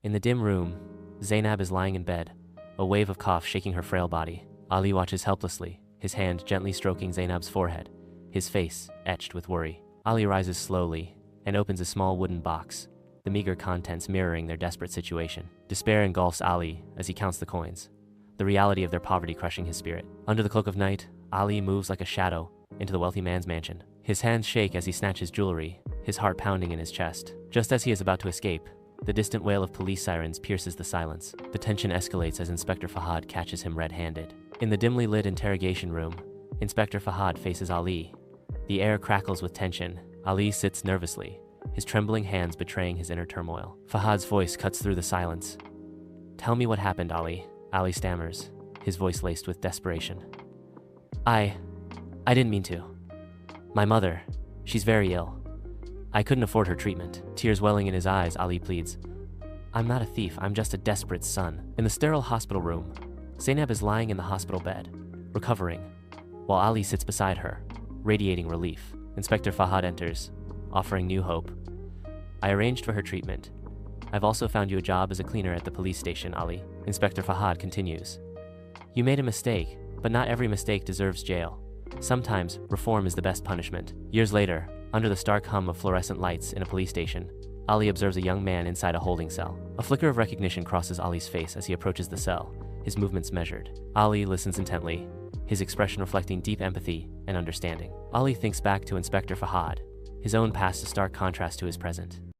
In the dim room, Zainab is lying in bed, a wave of cough shaking her frail body. Ali watches helplessly, his hand gently stroking Zainab's forehead, his face etched with worry. Ali rises slowly and opens a small wooden box, the meager contents mirroring their desperate situation. Despair engulfs Ali as he counts the coins, the reality of their poverty crushing his spirit. Under the cloak of night, Ali moves like a shadow into the wealthy man's mansion. His hands shake as he snatches jewelry, his heart pounding in his chest. Just as he is about to escape, the distant wail of police sirens pierces the silence. The tension escalates as Inspector Fahad catches him red-handed. In the dimly lit interrogation room, Inspector Fahad faces Ali. The air crackles with tension. Ali sits nervously, his trembling hands betraying his inner turmoil. Fahad's voice cuts through the silence. "Tell me what happened, Ali." Ali stammers, his voice laced with desperation. I didn't mean to. My mother, she's very ill. I couldn't afford her treatment." Tears welling in his eyes, Ali pleads, "I'm not a thief, I'm just a desperate son." In the sterile hospital room, Zainab is lying in the hospital bed, recovering, while Ali sits beside her, radiating relief. Inspector Fahad enters, offering new hope. "I arranged for her treatment. I've also found you a job as a cleaner at the police station, Ali." Inspector Fahad continues, "You made a mistake, but not every mistake deserves jail. Sometimes, reform is the best punishment." Years later, under the stark hum of fluorescent lights in a police station, Ali observes a young man inside a holding cell. A flicker of recognition crosses Ali's face as he approaches the cell, his movements measured. Ali listens intently, his expression reflecting deep empathy and understanding. Ali thinks back to Inspector Fahad, his own past a stark contrast to his present.